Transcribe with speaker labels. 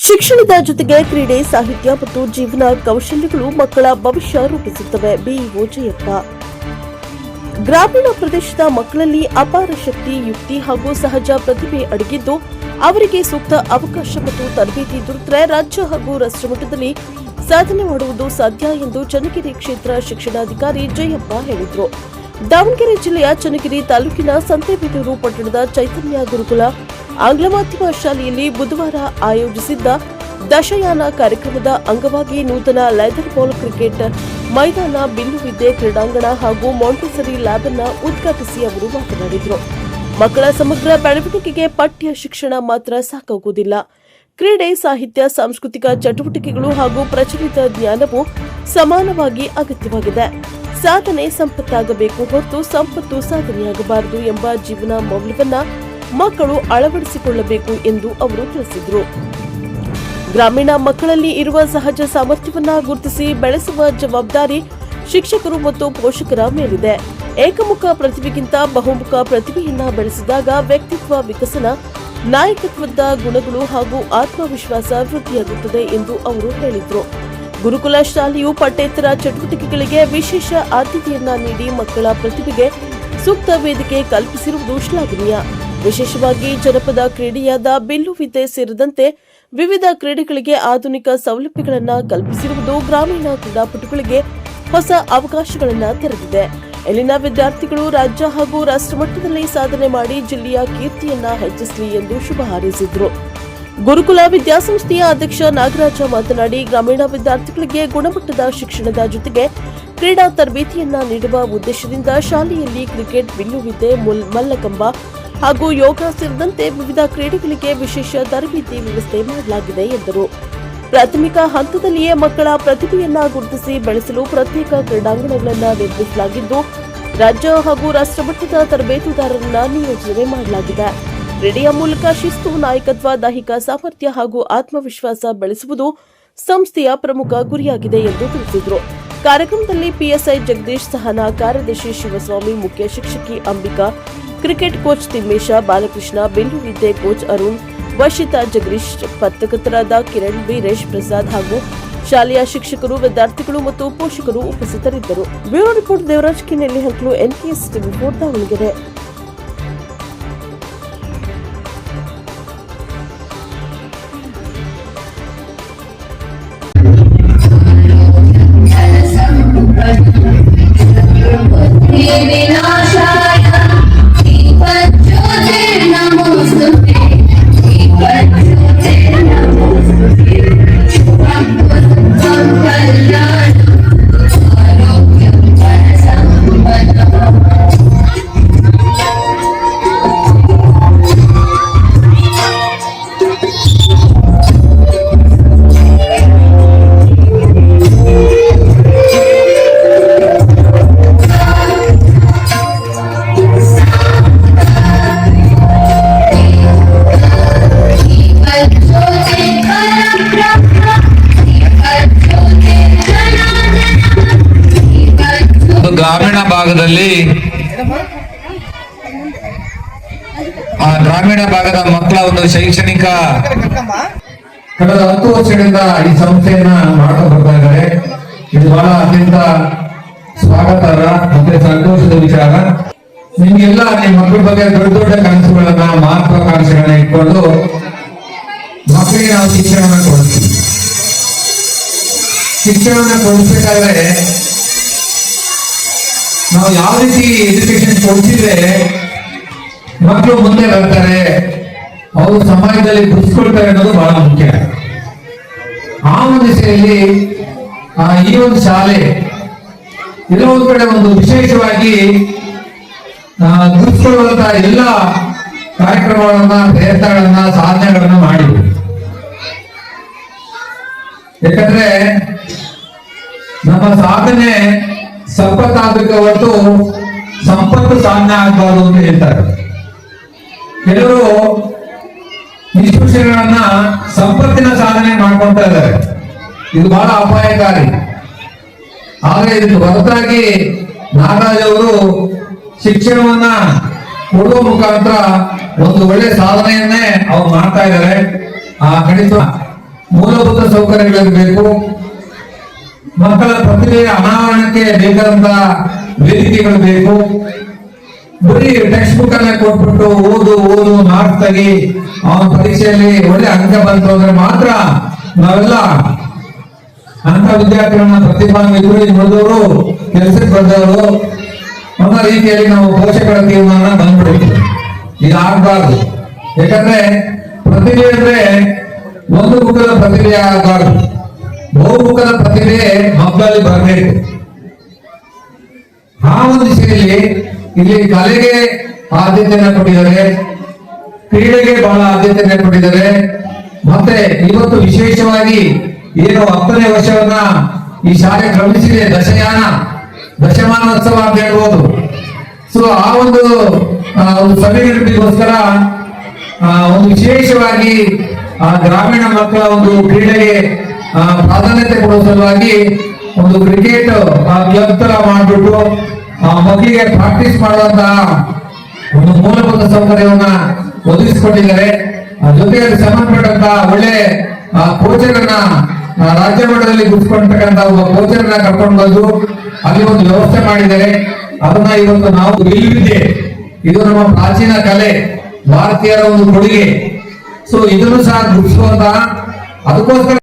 Speaker 1: ಶಿಕ್ಷಣದ ಜೊತೆಗೆ ಕ್ರೀಡೆ, ಸಾಹಿತ್ಯ ಮತ್ತು ಜೀವನ ಕೌಶಲ್ಯಗಳು ಮಕ್ಕಳ ಭವಿಷ್ಯ ರೂಪಿಸುತ್ತವೆ. ಬಿಇಒ ಜಯಪ್ಪ. ಗ್ರಾಮೀಣ ಪ್ರದೇಶದ ಮಕ್ಕಳಲ್ಲಿ ಅಪಾರ ಶಕ್ತಿ, ಯುಕ್ತಿ ಹಾಗೂ ಸಹಜ ಪ್ರತಿಭೆ ಅಡಗಿದ್ದು ಅವರಿಗೆ ಸೂಕ್ತ ಅವಕಾಶ ಮತ್ತು ತರಬೇತಿ ದೊರೆತರೆ ರಾಜ್ಯ ಹಾಗೂ ರಾಷ್ಟ್ರಮಟ್ಟದಲ್ಲಿ ಸಾಧನೆ ಮಾಡುವುದು ಸಾಧ್ಯ ಎಂದು ಚನ್ನಗಿರಿ ಕ್ಷೇತ್ರ ಶಿಕ್ಷಣಾಧಿಕಾರಿ ಜಯಪ್ಪ ಹೇಳಿದರು. ದಾವಣಗೆರೆ ಜಿಲ್ಲೆಯ ಚನ್ನಗಿರಿ ತಾಲೂಕಿನ ಸಂತೆಬೆನ್ನೂರು ಪಟ್ಟಣದ ಚೈತನ್ಯ ಗುರುಕುಲ ಆಂಗ್ಲ ಮಾಧ್ಯಮ ಶಾಲೆಯಲ್ಲಿ ಬುಧವಾರ ಆಯೋಜಿಸಿದ್ದ ದಶಯಾನ ಕಾರ್ಯಕ್ರಮದ ಅಂಗವಾಗಿ ನೂತನ ಲೆದರ್ ಬಾಲ್ ಕ್ರಿಕೆಟ್ ಮೈದಾನ, ಬಿಲ್ಲುವಿದ್ಯೆ ಕ್ರೀಡಾಂಗಣ ಹಾಗೂ ಮಾಂಟೆಸರಿ ಲ್ಯಾಬ್ ಅನ್ನು ಉದ್ಘಾಟಿಸಿ ಅವರು ಮಾತನಾಡಿದರು. ಮಕ್ಕಳ ಸಮಗ್ರ ಬೆಳವಣಿಗೆಗೆ ಪಠ್ಯ ಶಿಕ್ಷಣ ಮಾತ್ರ ಸಾಕಾಗುವುದಿಲ್ಲ. ಕ್ರೀಡೆ, ಸಾಹಿತ್ಯ, ಸಾಂಸ್ಕೃತಿಕ ಚಟುವಟಿಕೆಗಳು ಹಾಗೂ ಪ್ರಚಲಿತ ಜ್ಞಾನವು ಸಮಾನವಾಗಿ ಅಗತ್ಯವಾಗಿದೆ. ಸಾಧನೆ ಸಂಪತ್ತಾಗಬೇಕು ಹೊರತು ಸಂಪತ್ತು ಸಾಧನೆಯಾಗಬಾರದು ಎಂಬ ಜೀವನ ಮೌಲ್ಯವನ್ನ ಮಕ್ಕಳು ಅಳವಡಿಸಿಕೊಳ್ಳಬೇಕು ಎಂದು ಅವರು ತಿಳಿಸಿದರು. ಗ್ರಾಮೀಣ ಮಕ್ಕಳಲ್ಲಿ ಇರುವ ಸಹಜ ಸಾಮರ್ಥ್ಯವನ್ನ ಗುರುತಿಸಿ ಬೆಳೆಸುವ ಜವಾಬ್ದಾರಿ ಶಿಕ್ಷಕರು ಮತ್ತು ಪೋಷಕರ ಮೇಲಿದೆ. ಏಕಮುಖ ಪ್ರತಿಭೆಗಿಂತ ಬಹುಮುಖ ಪ್ರತಿಭೆಯನ್ನ ಬೆಳೆಸಿದಾಗ ವ್ಯಕ್ತಿತ್ವ ವಿಕಸನ, ನಾಯಕತ್ವದ ಗುಣಗಳು ಹಾಗೂ ಆತ್ಮವಿಶ್ವಾಸ ವೃದ್ಧಿಯಾಗುತ್ತದೆ ಎಂದು ಅವರು ಹೇಳಿದರು. ಗುರುಕುಲ ಶಾಲೆಯು ಪಠ್ಯೇತರ ಚಟುವಟಿಕೆಗಳಿಗೆ ವಿಶೇಷ ಆದ್ಯತೆಯನ್ನ ನೀಡಿ ಮಕ್ಕಳ ಪ್ರತಿಭೆಗೆ ಸೂಕ್ತ ವೇದಿಕೆ ಕಲ್ಪಿಸಿರುವುದು ಶ್ಲಾಘನೀಯ. ವಿಶೇಷವಾಗಿ ಜನಪದ ಕ್ರೀಡೆಯಾದ ಬಿಲ್ಲುವಿದ್ಯೆ ಸೇರಿದಂತೆ ವಿವಿಧ ಕ್ರೀಡೆಗಳಿಗೆ ಆಧುನಿಕ ಸೌಲಭ್ಯಗಳನ್ನು ಕಲ್ಪಿಸಿರುವುದು ಗ್ರಾಮೀಣ ಕ್ರೀಡಾಪಟುಗಳಿಗೆ ಹೊಸ ಅವಕಾಶಗಳನ್ನು ತೆರೆದಿದೆ. ಇಲ್ಲಿನ ವಿದ್ಯಾರ್ಥಿಗಳು ರಾಜ್ಯ ಹಾಗೂ ರಾಷ್ಟ್ರಮಟ್ಟದಲ್ಲಿ ಸಾಧನೆ ಮಾಡಿ ಜಿಲ್ಲೆಯ ಕೀರ್ತಿಯನ್ನ ಹೆಚ್ಚಿಸಲಿ ಎಂದು ಶುಭ ಹಾರೈಸಿದರು. ಗುರುಕುಲ ವಿದ್ಯಾಸಂಸ್ಥೆಯ ಅಧ್ಯಕ್ಷ ನಾಗರಾಜ ಮಾತನಾಡಿ, ಗ್ರಾಮೀಣ ವಿದ್ಯಾರ್ಥಿಗಳಿಗೆ ಗುಣಮಟ್ಟದ ಶಿಕ್ಷಣದ ಜೊತೆಗೆ ಕ್ರೀಡಾ ತರಬೇತಿಯನ್ನ ನೀಡುವ ಉದ್ದೇಶದಿಂದ ಶಾಲೆಯಲ್ಲಿ ಕ್ರಿಕೆಟ್, ಬಿಲ್ಲುವಿದ್ಯೆ, ಮಲ್ಲಕಂಬ ಹಾಗೂ ಯೋಗ ಸೇರಿದಂತೆ ವಿವಿಧ ಕ್ರೀಡೆಗಳಿಗೆ ವಿಶೇಷ ತರಬೇತಿ ವ್ಯವಸ್ಥೆ ಮಾಡಲಾಗಿದೆ ಎಂದರು. ಪ್ರಾಥಮಿಕ ಹಂತದಲ್ಲಿಯೇ ಮಕ್ಕಳ ಪ್ರತಿಭೆಯನ್ನ ಗುರುತಿಸಿ ಬೆಳೆಸಲು ಪ್ರತ್ಯೇಕ ಕ್ರೀಡಾಂಗಣಗಳನ್ನು ನಿರ್ಮಿಸಲಾಗಿದ್ದು ರಾಜ್ಯ ಹಾಗೂ ರಾಷ್ಟ್ರಮಟ್ಟದ ತರಬೇತುದಾರರನ್ನ ನಿಯೋಜನೆ ಮಾಡಲಾಗಿದೆ. ಕ್ರೀಡೆಯ ಮೂಲಕ ಶಿಸ್ತು, ನಾಯಕತ್ವ, ದೈಹಿಕ ಸಾಮರ್ಥ್ಯ ಹಾಗೂ ಆತ್ಮವಿಶ್ವಾಸ ಬೆಳೆಸುವುದು ಸಂಸ್ಥೆಯ ಪ್ರಮುಖ ಗುರಿಯಾಗಿದೆ ಎಂದು ತಿಳಿಸಿದರು. ಕಾರ್ಯಕ್ರಮದಲ್ಲಿ ಪಿಎಸ್ಐ ಜಗದೀಶ್, ಸಹನಾ ಕಾರ್ಯದರ್ಶಿ ಶಿವಸ್ವಾಮಿ, ಮುಖ್ಯ ಶಿಕ್ಷಕಿ ಅಂಬಿಕಾ, ಕ್ರಿಕೆಟ್ ಕೋಚ್ ತಿಮ್ಮೇಶ, ಬಾಲಕೃಷ್ಣ, ಬಿಲ್ಲುವಿದ್ಯೆ ಕೋಚ್ ಅರುಣ್, ವರ್ಷಿತಾ ಜಗದೀಶ್, ಪತ್ರಕರ್ತರಾದ ಕಿರಣ್, ವೀರೇಶ್, ಪ್ರಸಾದ್ ಹಾಗೂ ಶಾಲೆಯ ಶಿಕ್ಷಕರು, ವಿದ್ಯಾರ್ಥಿಗಳು ಮತ್ತು ಪೋಷಕರು ಉಪಸ್ಥಿತರಿದ್ದರು. Bureau report Devaraj Kinelli Hanklu, NKS TV4 Davanagere.
Speaker 2: ಗ್ರಾಮೀಣ ಭಾಗದಲ್ಲಿ ಗ್ರಾಮೀಣ ಭಾಗದ ಮಕ್ಕಳ ಒಂದು ಶೈಕ್ಷಣಿಕ ಕಳೆದ 10 ವರ್ಷಗಳಿಂದ ಈ ಸಂಸ್ಥೆಯನ್ನ ಮಾಡ್ಕೊಂಡು ಬರ್ತಾ ಇದ್ದಾರೆ. ಇದು ಬಹಳ ಅತ್ಯಂತ ಸ್ವಾಗತಾರ್ಹ ಮತ್ತೆ ಸಂತೋಷದ ವಿಚಾರ. ನಿಮ್ಗೆಲ್ಲ ನಿಮ್ಮ ಮಕ್ಕಳ ಬಗ್ಗೆ ದೊಡ್ಡ ದೊಡ್ಡ ಕನಸುಗಳನ್ನ, ಮಹತ್ವಾಕಾಂಕ್ಷೆಗಳನ್ನ ಇಟ್ಕೊಂಡು ಮಕ್ಕಳಿಗೆ ನಾವು ಶಿಕ್ಷಣವನ್ನ ಕೊಡ್ತೀವಿ. ಶಿಕ್ಷಣವನ್ನ ಕೊಡಿಸ್ಬೇಕಾದ್ರೆ ನಾವು ಯಾವ ರೀತಿ ಎಜುಕೇಶನ್ ಕೊಡ್ತಿದ್ರೆ ಮಕ್ಕಳು ಮುಂದೆ ಬರ್ತಾರೆ, ಅವರು ಸಮಾಜದಲ್ಲಿ ಗುರುತಿಸ್ಕೊಳ್ತಾರೆ ಅನ್ನೋದು ಬಹಳ ಮುಖ್ಯ. ಆ ಒಂದು ದಿಸೆಯಲ್ಲಿ ಈ ಒಂದು ಶಾಲೆ ಎಲ್ಲೋ ಒಂದು ಕಡೆ ಒಂದು ವಿಶೇಷವಾಗಿ ಗುರುತಿಸ್ಕೊಳ್ಳುವಂತಹ ಎಲ್ಲ ಕಾರ್ಯಕ್ರಮಗಳನ್ನ, ಪ್ರಯತ್ನಗಳನ್ನ, ಸಾಧನೆಗಳನ್ನ ಮಾಡಿದ್ವಿ. ಯಾಕಂದ್ರೆ ನಮ್ಮ ಸಾಧನೆ ಸಂಪತ್ತಾಗಬೇಕು ಹೊರತು ಸಂಪತ್ತು ಸಾಧನೆ ಆಗಬಾರದು ಅಂತ ಹೇಳ್ತಾರೆ. ಕೆಲವರು ಇನ್ಸ್ಟಿಟ್ಯೂಷನ್ಗಳನ್ನ ಸಂಪತ್ತಿನ ಸಾಧನೆ ಮಾಡ್ಕೊಳ್ತಾ ಇದ್ದಾರೆ. ಇದು ಬಹಳ ಅಪಾಯಕಾರಿ. ಆದ್ರೆ ಇದಕ್ಕೆ ಹೊರತಾಗಿ ನಾಗರಾಜ್ ಅವರು ಶಿಕ್ಷಣವನ್ನ ಕೊಡುವ ಮುಖಾಂತರ ಒಂದು ಒಳ್ಳೆ ಸಾಧನೆಯನ್ನೇ ಅವ್ರು ಮಾಡ್ತಾ ಇದ್ದಾರೆ. ಆ ಖಂಡಿತ ಮೂಲಭೂತ ಸೌಕರ್ಯಗಳಿರಬೇಕು. ಮಕ್ಕಳ ಪ್ರತಿಭೆಯ ಅನಾವರಣಕ್ಕೆ ಬೇಕಾದಂತ ವೇದಿಕೆಗಳು ಬೇಕು. ಬರೀ ಟೆಕ್ಸ್ಟ್ ಬುಕ್ ಅನ್ನ ಕೊಟ್ಬಿಟ್ಟು ಓದು ಮಾರ್ಕ್ಸ್ ತೆಗಿ, ಅವನ ಪರೀಕ್ಷೆಯಲ್ಲಿ ಒಳ್ಳೆ ಅಂಕ ಬಂತು ಅಂದ್ರೆ ಮಾತ್ರ ನಾವೆಲ್ಲ ಅಂತ ವಿದ್ಯಾರ್ಥಿಗಳನ್ನ ಪ್ರತಿಭಾನ್ವಿತರು, ಉಳಿದವರು ಕೆಲಸಕ್ಕೆ ಬಂದವರು ಅನ್ನೋ ರೀತಿಯಲ್ಲಿ ನಾವು ಪೋಷಕರ ತೀರ್ಮಾನ ಬಂದ್ಬಿಡುತ್ತೆ. ಇದು ಆಗ್ಬಾರ್ದು. ಯಾಕಂದ್ರೆ ಪ್ರತಿಭೆ ಅಂದ್ರೆ ಒಂದು ಮುಖದ ಪ್ರತಿಭೆ ಆಗಬಾರ್ದು, ಬಹುಮುಖದ ಪ್ರತಿಭೆ ಮಕ್ಕಳಲ್ಲಿ ಬರಬೇಕು. ಆ ಒಂದು ದಿಶೆಯಲ್ಲಿ ಇಲ್ಲಿ ಕಲೆಗೆ ಆದ್ಯತೆಯನ್ನು ಕೊಟ್ಟಿದ್ದಾರೆ, ಕ್ರೀಡೆಗೆ ಬಹಳ ಆದ್ಯತೆಯನ್ನು ಕೊಟ್ಟಿದ್ದಾರೆ. ಮತ್ತೆ ಇವತ್ತು ವಿಶೇಷವಾಗಿ ಏನು 10ನೇ ವರ್ಷವನ್ನ ಈ ಶಾಲೆ ಕ್ರಮಿಸಿದೆ, ದಶಮಾನೋತ್ಸವ ಅಂತ ಹೇಳ್ಬೋದು. ಸೊ ಆ ಒಂದು ಸಭೆಗೋಸ್ಕರ ಒಂದು ವಿಶೇಷವಾಗಿ ಗ್ರಾಮೀಣ ಮಕ್ಕಳ ಒಂದು ಕ್ರೀಡೆಗೆ ಪ್ರಾಧಾನ್ಯತೆ ಕೊಡುವ ಸಲುವಾಗಿ ಒಂದು ಕ್ರಿಕೆಟ್ ಕ್ಲಬ್ ತರ ಮಾಡಿಬಿಟ್ಟು ಮಕ್ಕಳಿಗೆ ಪ್ರಾಕ್ಟೀಸ್ ಮಾಡುವಂತಹ ಒಂದು ಮೂಲಭೂತ ಸೌಕರ್ಯವನ್ನ ಒದಗಿಸಿಕೊಟ್ಟಿದ್ದಾರೆ. ಜೊತೆಗೆ ಸಂಬಂಧಪಟ್ಟಂತ ಒಳ್ಳೆ ಕೋಚರನ್ನ ರಾಜ್ಯ ಮಟ್ಟದಲ್ಲಿ ಗುರುತಿಸಿಕೊಂಡಿರ್ತಕ್ಕಂಥ ಒಬ್ಬ ಕೋಚರನ್ನ ಕರ್ಕೊಂಡು ಬಂದು ಅಲ್ಲಿ ಒಂದು ವ್ಯವಸ್ಥೆ ಮಾಡಿದ್ದಾರೆ. ಅದನ್ನ ಇವತ್ತು ನಾವು ವಿಲ್ವಿದ್ಯೆ, ಇದು ನಮ್ಮ ಪ್ರಾಚೀನ ಕಲೆ, ಭಾರತೀಯರ ಒಂದು ಕೊಡುಗೆ. ಸೊ ಇದನ್ನು ಸಹ ಗುರುತಿಸುವಂತಹ ಅದಕ್ಕೋಸ್ಕರ